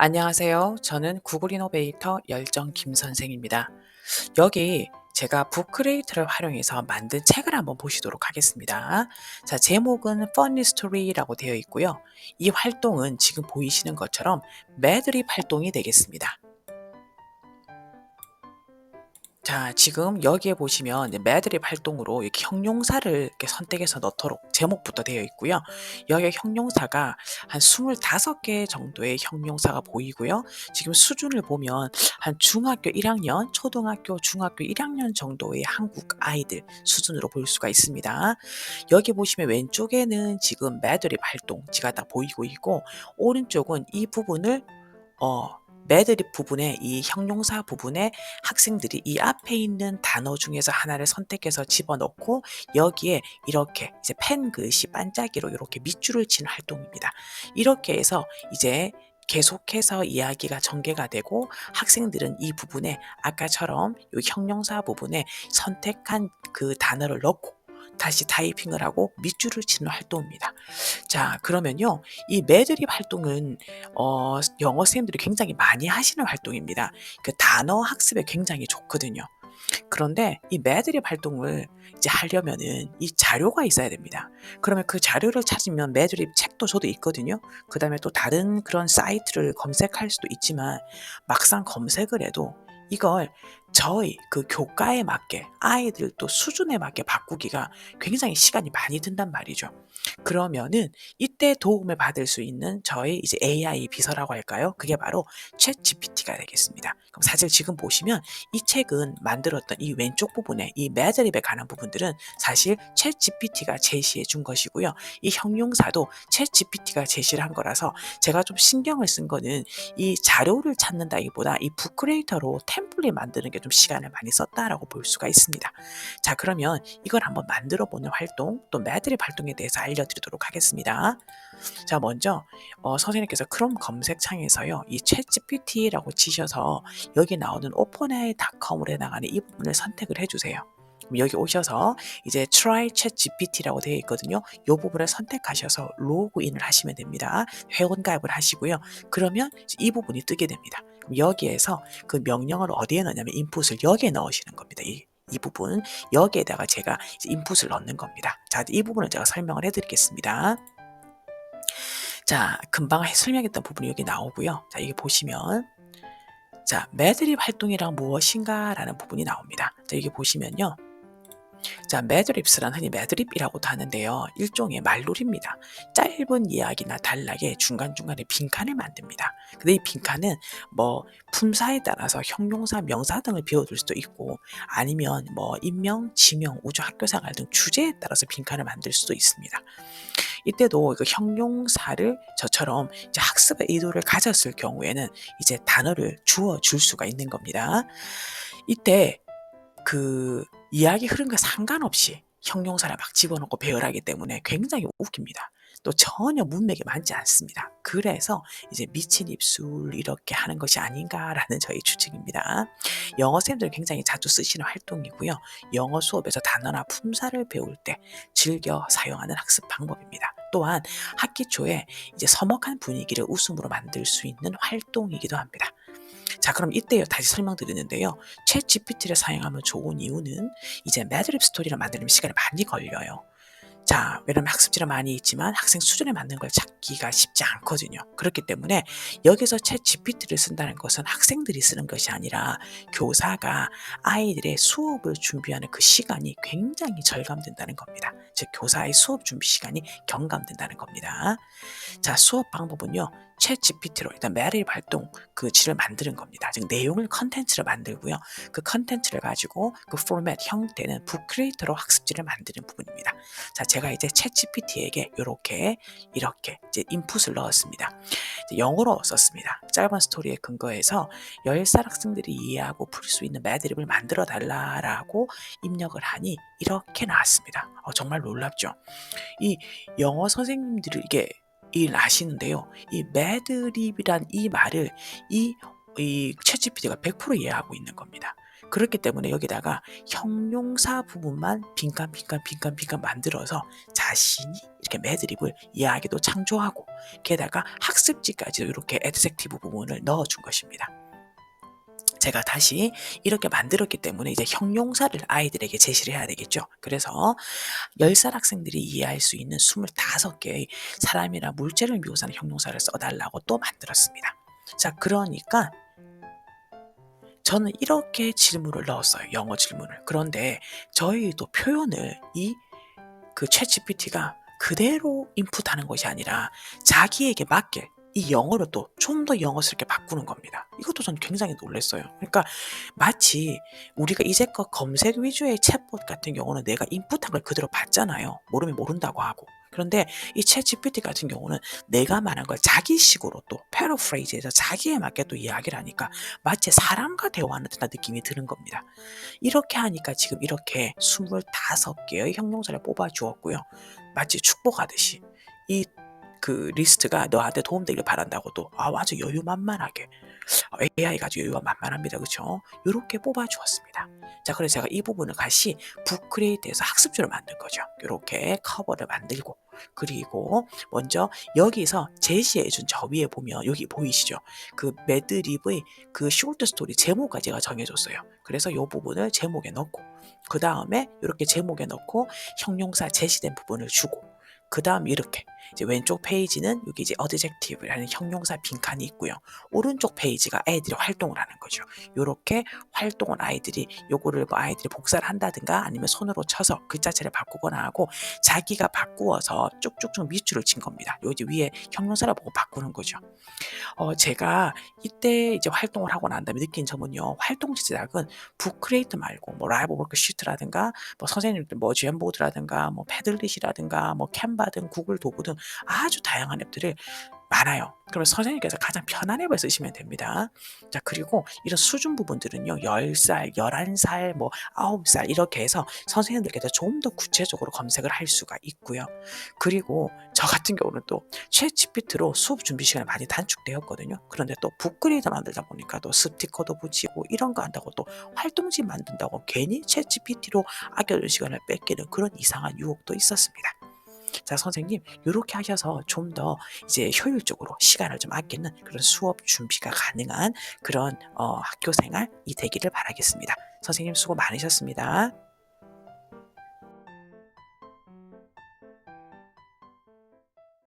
안녕하세요. 저는 구글 이노베이터 열정 김 선생입니다. 여기 제가 북크리에이터를 활용해서 만든 책을 한번 보시도록 하겠습니다. 자, 제목은 Funny Story라고 되어 있고요. 이 활동은 지금 보이시는 것처럼 매드립 활동이 되겠습니다. 자, 지금 여기에 보시면 이제 매드립 활동으로 이렇게 형용사를 이렇게 선택해서 넣도록 제목부터 되어 있고요. 여기 형용사가 한 25개 정도의 형용사가 보이고요. 지금 수준을 보면 한 중학교 1학년, 초등학교, 중학교 1학년 정도의 한국 아이들 수준으로 볼 수가 있습니다. 여기 보시면 왼쪽에는 지금 매드립 활동지가 딱 보이고 있고, 오른쪽은 이 부분을 매드립 부분에, 이 형용사 부분에 학생들이 이 앞에 있는 단어 중에서 하나를 선택해서 집어넣고 여기에 이렇게 이제 펜 글씨 반짝이로 이렇게 밑줄을 치는 활동입니다. 이렇게 해서 이제 계속해서 이야기가 전개가 되고, 학생들은 이 부분에 아까처럼 이 형용사 부분에 선택한 그 단어를 넣고 다시 타이핑을 하고 밑줄을 치는 활동입니다. 자, 그러면요. 이 매드립 활동은 영어 선생님들이 굉장히 많이 하시는 활동입니다. 그 단어 학습에 굉장히 좋거든요. 그런데 이 매드립 활동을 이제 하려면은 이 자료가 있어야 됩니다. 그러면 그 자료를 찾으면 매드립 책도 저도 있거든요. 그다음에 또 다른 그런 사이트를 검색할 수도 있지만, 막상 검색을 해도 이걸 저희 그 교과에 맞게, 아이들 또 수준에 맞게 바꾸기가 굉장히 시간이 많이 든단 말이죠. 그러면은 이때 도움을 받을 수 있는 저희 이제 AI 비서라고 할까요? 그게 바로 챗GPT가 되겠습니다. 그럼 사실 지금 보시면 이 책은 만들었던 이 왼쪽 부분에 이 매드립에 관한 부분들은 사실 챗GPT가 제시해 준 것이고요. 이 형용사도 챗GPT가 제시를 한 거라서 제가 좀 신경을 쓴 거는 이 자료를 찾는다기보다 이 북크리에이터로 템플릿 만드는 게 좀 시간을 많이 썼다라고 볼 수가 있습니다. 자, 그러면 이걸 한번 만들어 보는 활동, 또 매드립 활동에 대해서 알려드리도록 하겠습니다. 자, 먼저 선생님께서 크롬 검색창에서요, 이 챗GPT라고 치셔서 여기 나오는 openai.com으로 해나가는 이 부분을 선택을 해주세요. 그럼 여기 오셔서 이제 try ChatGPT라고 되어 있거든요. 이 부분을 선택하셔서 로그인을 하시면 됩니다. 회원 가입을 하시고요. 그러면 이 부분이 뜨게 됩니다. 그럼 여기에서 그 명령을 어디에 넣냐면 인풋을 여기에 넣으시는 겁니다. 이 부분 여기에다가 제가 이제 인풋을 넣는 겁니다. 자, 이 부분을 제가 설명을 해드리겠습니다. 자, 금방 설명했던 부분이 여기 나오고요. 자, 이게 보시면, 자, 매드립 활동이란 무엇인가라는 부분이 나옵니다. 자, 여기 보시면요. 자, 매드립스란 흔히 매드립이라고도 하는데요. 일종의 말놀이입니다. 짧은 이야기나 단락에 중간중간에 빈칸을 만듭니다. 근데 이 빈칸은 뭐 품사에 따라서 형용사, 명사 등을 비워둘 수도 있고, 아니면 뭐 인명, 지명, 우주, 학교생활 등 주제에 따라서 빈칸을 만들 수도 있습니다. 이때도 그 형용사를 저처럼 이제 학습의 의도를 가졌을 경우에는 이제 단어를 주어 줄 수가 있는 겁니다. 이때 그 이야기 흐름과 상관없이 형용사를 막 집어넣고 배열하기 때문에 굉장히 웃깁니다. 또 전혀 문맥이 맞지 않습니다. 그래서 이제 미친 입술 이렇게 하는 것이 아닌가라는 저희 추측입니다. 영어 쌤들은 굉장히 자주 쓰시는 활동이고요. 영어 수업에서 단어나 품사를 배울 때 즐겨 사용하는 학습 방법입니다. 또한 학기 초에 이제 서먹한 분위기를 웃음으로 만들 수 있는 활동이기도 합니다. 자, 그럼 이때 다시 설명드리는데요. 챗 GPT를 사용하면 좋은 이유는 이제 매드립 스토리를 만들려면 시간이 많이 걸려요. 자, 왜냐면 학습지는 많이 있지만 학생 수준에 맞는 걸 찾기가 쉽지 않거든요. 그렇기 때문에 여기서 챗 GPT를 쓴다는 것은 학생들이 쓰는 것이 아니라 교사가 아이들의 수업을 준비하는 그 시간이 굉장히 절감된다는 겁니다. 즉, 교사의 수업 준비 시간이 경감된다는 겁니다. 자, 수업 방법은요. 챗 GPT로 일단 매일 활동 그 질을 만드는 겁니다. 즉, 내용을 컨텐츠를 만들고요. 그 컨텐츠를 가지고 그 포맷 형태는 북크리에이터로 학습지를 만드는 부분입니다. 자, 제가 이제 챗 GPT에게 이렇게 이제 인풋을 넣었습니다. 이제 영어로 썼습니다. 짧은 스토리에 근거해서 10살 학생들이 이해하고 풀 수 있는 매드립을 만들어 달라라고 입력을 하니 이렇게 나왔습니다. 정말 놀랍죠. 이 영어 선생님들이 이게 일 아시는데요. 이 매드립이란 이 말을 이 챗GPT가 100% 이해하고 있는 겁니다. 그렇기 때문에 여기다가 형용사 부분만 빈칸 만들어서 자신이 이렇게 매드립을 이야기도 창조하고 게다가 학습지까지 이렇게 adjective 부분을 넣어 준 것입니다. 제가 다시 이렇게 만들었기 때문에 이제 형용사를 아이들에게 제시를 해야 되겠죠. 그래서 10살 학생들이 이해할 수 있는 25개의 사람이나 물체를 묘사하는 형용사를 써달라고 또 만들었습니다. 자, 그러니까 저는 이렇게 질문을 넣었어요. 영어 질문을. 그런데 저희도 표현을 그 챗GPT가 그대로 인풋하는 것이 아니라 자기에게 맞게 이 영어를 또 좀 더 영어스럽게 바꾸는 겁니다. 이것도 저는 굉장히 놀랐어요. 그러니까 마치 우리가 이제껏 검색 위주의 챗봇 같은 경우는 내가 인풋한 걸 그대로 받잖아요. 모르면 모른다고 하고. 그런데 이 챗GPT 같은 경우는 내가 말한 걸 자기식으로 또 패러프레이즈해서 자기에 맞게 또 이야기를 하니까 마치 사람과 대화하는 듯한 느낌이 드는 겁니다. 이렇게 하니까 지금 이렇게 25개의 형용사를 뽑아 주었고요. 마치 축복하듯이 이 리스트가 너한테 도움되길 바란다고도 아주 여유만만하게 AI가 아주 여유가 만만합니다. 그쵸? 요렇게 뽑아 주었습니다. 자, 그래서 제가 이 부분을 다시 북크리에이트에서 학습지를 만든 거죠. 요렇게 커버를 만들고 그리고 먼저 여기서 제시해 준 저 위에 보면 여기 보이시죠? 그 매드립의 그 쇼트 스토리 제목까지 제가 정해 줬어요. 그래서 요 부분을 제목에 넣고 그다음에 요렇게 제목에 넣고 형용사 제시된 부분을 주고 그다음 이렇게 이제 왼쪽 페이지는 여기 이제 adjective라는 형용사 빈칸이 있고요. 오른쪽 페이지가 아이들이 활동을 하는 거죠. 요렇게 활동을 아이들이 요거를 뭐 아이들이 복사를 한다든가 아니면 손으로 쳐서 글자체를 바꾸거나 하고 자기가 바꾸어서 쭉쭉쭉 밑줄을 친 겁니다. 요 이제 위에 형용사를 보고 바꾸는 거죠. 제가 이때 이제 활동을 하고 난 다음에 느낀 점은요. 활동 제작은 북크리에이트 말고 뭐 라이브 워크시트라든가 뭐 선생님들 뭐 지엠보드라든가 뭐 패들릿이라든가 뭐 캔바든 구글 도구든 아주 다양한 앱들을 많아요. 그러면 선생님께서 가장 편한 앱을 쓰시면 됩니다. 자, 그리고 이런 수준 부분들은요. 10살, 11살, 뭐 9살 이렇게 해서 선생님들께서 좀 더 구체적으로 검색을 할 수가 있고요. 그리고 저 같은 경우는 또 챗GPT로 수업 준비 시간이 많이 단축되었거든요. 그런데 또 북그리드 만들다 보니까 또 스티커도 붙이고 이런 거 한다고 또 활동지 만든다고 괜히 챗GPT로 아껴둔 시간을 뺏기는 그런 이상한 유혹도 있었습니다. 자, 선생님, 요렇게 하셔서 좀 더 이제 효율적으로 시간을 좀 아끼는 그런 수업 준비가 가능한 그런 학교 생활이 되기를 바라겠습니다. 선생님 수고 많으셨습니다.